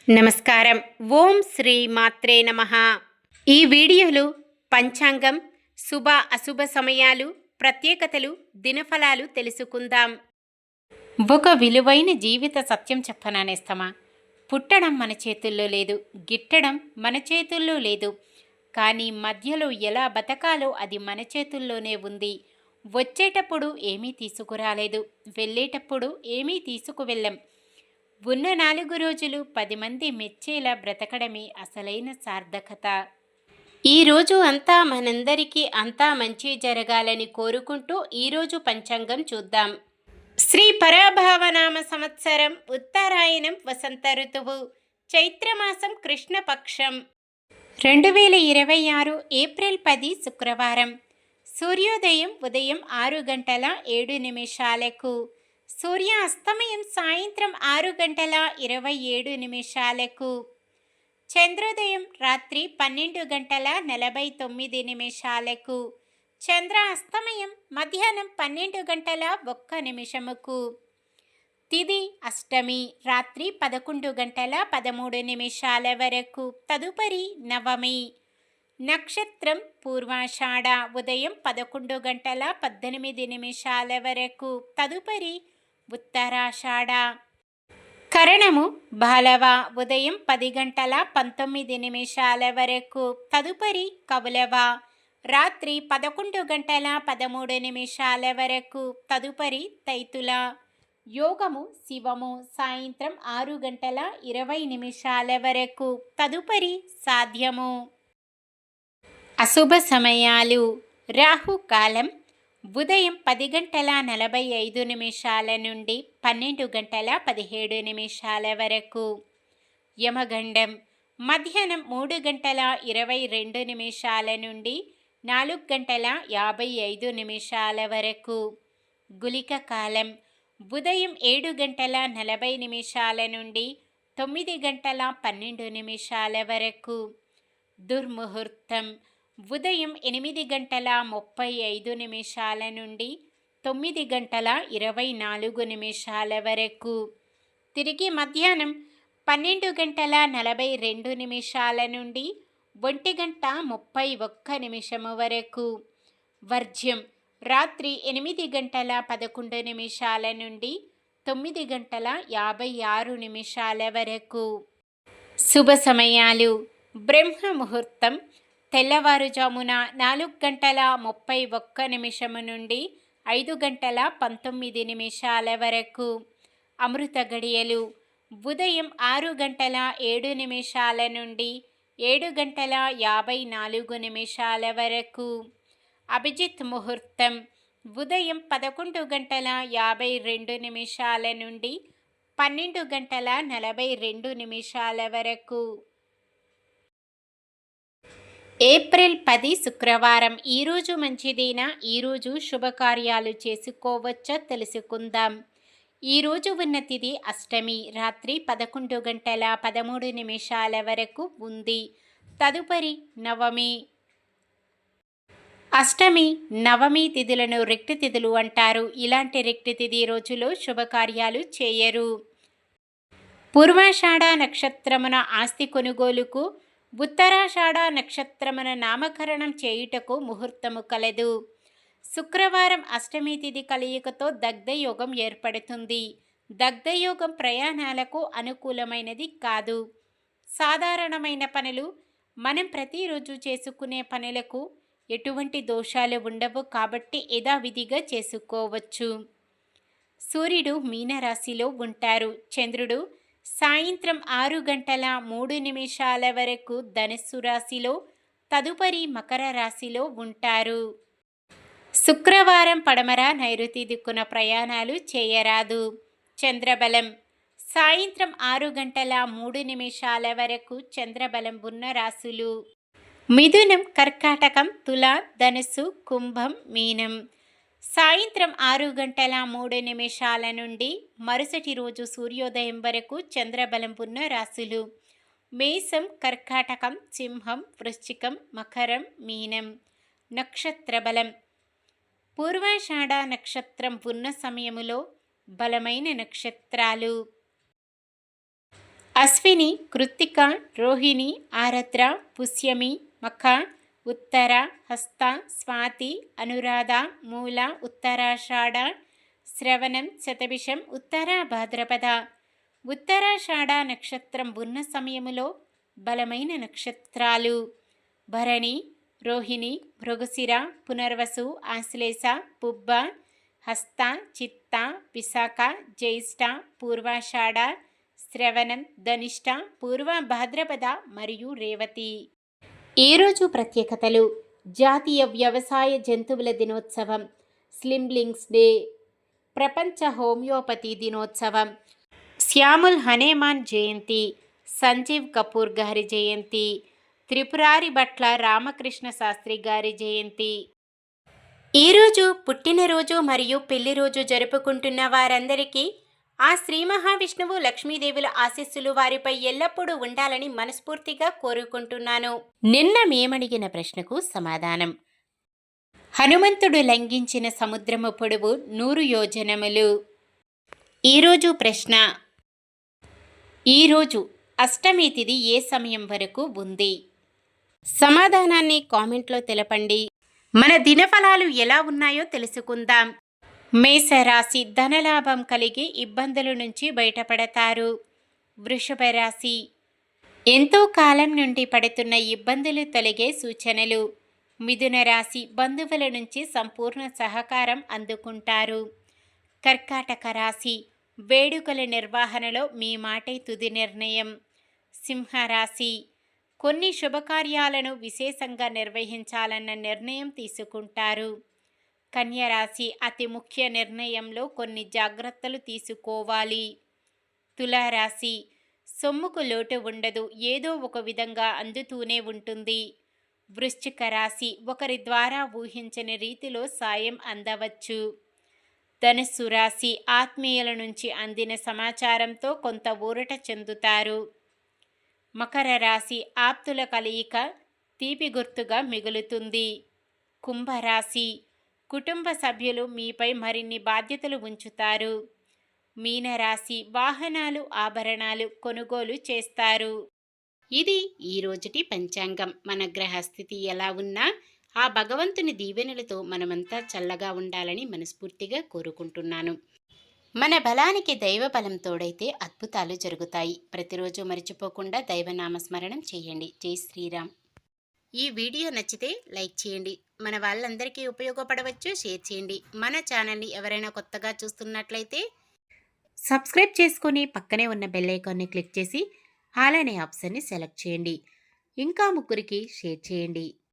నమస్కారం. ఓం శ్రీ మాత్రే నమః. ఈ వీడియోలో పంచాంగం, శుభ అశుభ సమయాలు, ప్రత్యేకతలు, దినఫలాలు తెలుసుకుందాం. ఒక విలువైన జీవిత సత్యం చెప్పనానేస్తమా? పుట్టడం మన చేతుల్లో లేదు, గిట్టడం మన చేతుల్లో లేదు. కానీ మధ్యలో ఎలా బతకాలో అది మన చేతుల్లోనే ఉంది. వచ్చేటప్పుడు ఏమీ తీసుకురాలేదు, వెళ్ళేటప్పుడు ఏమీ తీసుకువెళ్ళం. ఉన్న 4 రోజులు 10 మంది మెచ్చేలా బ్రతకడమే అసలైన సార్థకత. ఈరోజు అంతా మనందరికీ అంతా మంచి జరగాలని కోరుకుంటూ ఈరోజు పంచాంగం చూద్దాం. శ్రీ పరాభావనామ సంవత్సరం, ఉత్తరాయణం, వసంత ఋతువు, చైత్రమాసం, కృష్ణపక్షం, 2026 ఏప్రిల్ 10 శుక్రవారం. సూర్యోదయం ఉదయం 6 గంటల 7 నిమిషాలకు, సూర్య అస్తమయం సాయంత్రం 6 గంటల 27 నిమిషాలకు, చంద్రోదయం రాత్రి 12 గంటల 49 నిమిషాలకు, చంద్ర అస్తమయం మధ్యాహ్నం 12 గంటల 1 నిమిషముకు. తిథి అష్టమి రాత్రి 11 గంటల 13 నిమిషాల వరకు, తదుపరి నవమి. నక్షత్రం పూర్వాషాఢ ఉదయం 11 గంటల 18 నిమిషాల వరకు, తదుపరి ఉత్తరాషాఢ. కరణము బాలవ ఉదయం 10 గంటల 19 నిమిషాల వరకు, తదుపరి కౌలవ రాత్రి 11 గంటల 13 నిమిషాల వరకు, తదుపరి తైతుల. యోగము శివము సాయంత్రం 6 గంటల 20 నిమిషాల వరకు, తదుపరి సాధ్యము. అశుభ సమయాలు: రాహుకాలం ఉదయం 10 గంటల 45 నిమిషాల నుండి 12 గంటల 17 నిమిషాల వరకు, యమగండం మధ్యాహ్నం 3 గంటల 22 నిమిషాల నుండి 4 గంటల 55 నిమిషాల వరకు, గుళిక కాలం ఉదయం 7 గంటల 40 నిమిషాల నుండి 9 గంటల 12 నిమిషాల వరకు, దుర్ముహూర్తం ఉదయం 8 గంటల 35 నిమిషాల నుండి 9 గంటల 24 నిమిషాల వరకు, తిరిగి మధ్యాహ్నం 12 గంటల 42 నిమిషాల నుండి 1 గంట 31 నిమిషము వరకు, వర్జ్యం రాత్రి 8 గంటల 11 నిమిషాల నుండి 9 గంటల 56 నిమిషాల వరకు. శుభ సమయాలు: బ్రహ్మ ముహూర్తం తెల్లవారుజామున 4 గంటల 31 నిమిషము నుండి 5 గంటల 19 నిమిషాల వరకు. అమృత గడియలు ఉదయం 6 గంటల 7 నిమిషాల నుండి 7 గంటల 54 నిమిషాల వరకు. అభిజిత్ ముహూర్తం ఉదయం 11 గంటల 52 నిమిషాల నుండి 12 గంటల 42 నిమిషాల వరకు. ఏప్రిల్ 10 శుక్రవారం. ఈరోజు మంచిదేనా? ఈరోజు శుభకార్యాలు చేసుకోవచ్చా తెలుసుకుందాం. ఈరోజు ఉన్న తిథి అష్టమి రాత్రి 11 గంటల 13 నిమిషాల వరకు ఉంది, తదుపరి నవమి. అష్టమి, నవమి తిథులను రిక్తి తిథులు అంటారు. ఇలాంటి రిక్తి తిథి రోజులో శుభకార్యాలు చేయరు. పూర్వాషాఢ నక్షత్రమున ఆస్తి కొనుగోలుకు, ఉత్తరాషాఢ నక్షత్రమున నామకరణం చేయుటకు ముహూర్తము కలదు. శుక్రవారం అష్టమి తిథి కలయికతో దగ్ధయోగం ఏర్పడుతుంది. దగ్ధయోగం ప్రయాణాలకు అనుకూలమైనది కాదు. సాధారణమైన పనులు, మనం ప్రతిరోజు చేసుకునే పనులకు ఎటువంటి దోషాలు ఉండవు కాబట్టి యథావిధిగా చేసుకోవచ్చు. సూర్యుడు మీనరాశిలో ఉంటారు. చంద్రుడు సాయంత్రం 6 గంటల 3 నిమిషాల వరకు ధనుస్సు రాశిలో, తదుపరి మకర రాశిలో ఉంటారు. శుక్రవారం పడమర నైరుతి దిక్కున ప్రయాణాలు చేయరాదు. చంద్రబలం సాయంత్రం 6 గంటల 3 నిమిషాల వరకు చంద్రబలం ఉన్న రాశులు: మిథునం, కర్కాటకం, తుల, ధనుస్సు, కుంభం, మీనం. సాయంత్రం 6 గంటల 3 నిమిషాల నుండి మరుసటి రోజు సూర్యోదయం వరకు చంద్రబలం ఉన్న రాశులు: మేషం, కర్కాటకం, సింహం, వృశ్చికం, మకరం, మీనం. నక్షత్ర బలం: పూర్వాషాఢ నక్షత్రం ఉన్న సమయములో బలమైన నక్షత్రాలు: అశ్విని, కృత్తిక, రోహిణి, ఆరద్ర, పుష్యమి, మఖ, ఉత్తర, హస్త, స్వాతి, అనురాధ, మూల, ఉత్తరాషాఢ, శ్రవణం, శతభిషం, ఉత్తర భాద్రపద. ఉత్తరాషాఢ నక్షత్రం ఉన్న సమయములో బలమైన నక్షత్రాలు భరణి, రోహిణి, మృగశిర, పునర్వసు, ఆశ్లేష, పుబ్బ, హస్త, చిత్త, విశాఖ, జ్యేష్ఠ, పూర్వాషాఢ, శ్రవణం, ధనిష్ట, పూర్వ భాద్రపద మరియు రేవతి. ఈరోజు ప్రత్యేకతలు: జాతీయ వ్యవసాయ జంతువుల దినోత్సవం, స్లిమ్లింగ్స్ డే, ప్రపంచ హోమియోపతి దినోత్సవం, శ్యాముల్ హనేమాన్ జయంతి, సంజీవ్ కపూర్ గారి జయంతి, త్రిపురారి భట్ల రామకృష్ణ శాస్త్రి గారి జయంతి. ఈరోజు పుట్టినరోజు మరియు పెళ్లిరోజు జరుపుకుంటున్న వారందరికీ ఆ శ్రీ మహావిష్ణువు లక్ష్మీదేవుల ఆశీస్సులు వారిపై ఎల్లప్పుడూ ఉండాలని మనస్ఫూర్తిగా కోరుకుంటున్నాను. నిన్న మేమడిగిన ప్రశ్నకు సమాధానం: హనుమంతుడు లంఘించిన సముద్రము పొడవు 100 యోజనములు. ఈరోజు ప్రశ్న: ఈరోజు అష్టమి తిథి ఏ సమయం వరకు ఉంది? సమాధానాన్ని కామెంట్లో తెలపండి. మన దినఫలాలు ఎలా ఉన్నాయో తెలుసుకుందాం. మేషరాశి: ధనలాభం కలిగి ఇబ్బందుల నుంచి బయటపడతారు. వృషభ రాశి: ఎంతో కాలం నుండి పడుతున్న ఇబ్బందులు తొలగే సూచనలు. మిథున రాశి: బంధువుల నుంచి సంపూర్ణ సహకారం అందుకుంటారు. కర్కాటక రాశి: వేడుకల నిర్వహణలో మీ మాటే తుది నిర్ణయం. సింహరాశి: కొన్ని శుభకార్యాలను విశేషంగా నిర్వహించాలన్న నిర్ణయం తీసుకుంటారు. కన్యరాశి: అతి ముఖ్య నిర్ణయంలో కొన్ని జాగ్రత్తలు తీసుకోవాలి. తులారాశి: సొమ్ముకు లోటు ఉండదు, ఏదో ఒక విధంగా అందుతూనే ఉంటుంది. వృశ్చిక రాశి: ఒకరి ద్వారా ఊహించని రీతిలో సాయం అందవచ్చు. ధనుస్సు రాశి: ఆత్మీయుల నుంచి అందిన సమాచారంతో కొంత ఊరట చెందుతారు. మకర రాశి: ఆప్తుల కలయిక తీపి గుర్తుగా మిగులుతుంది. కుంభరాశి: కుటుంబ సభ్యులు మీపై మరిన్ని బాధ్యతలు ఉంచుతారు. మీనరాశి: వాహనాలు, ఆభరణాలు కొనుగోలు చేస్తారు. ఇది ఈరోజుటి పంచాంగం. మన గ్రహస్థితి ఎలా ఉన్నా ఆ భగవంతుని దీవెనలతో మనమంతా చల్లగా ఉండాలని మనస్ఫూర్తిగా కోరుకుంటున్నాను. మన బలానికి దైవ బలం తోడైతే అద్భుతాలు జరుగుతాయి. ప్రతిరోజు మర్చిపోకుండా దైవనామస్మరణం చేయండి. జై శ్రీరామ్. ఈ వీడియో నచ్చితే లైక్ చేయండి. మన వాళ్ళందరికీ ఉపయోగపడవచ్చు, షేర్ చేయండి. మన ఛానల్ని ఎవరైనా కొత్తగా చూస్తున్నట్లయితే సబ్స్క్రైబ్ చేసుకొని పక్కనే ఉన్న బెల్ ఐకాన్ని క్లిక్ చేసి ఆల్ అనే ఆప్షన్ని సెలెక్ట్ చేయండి. ఇంకా ముగ్గురికి షేర్ చేయండి.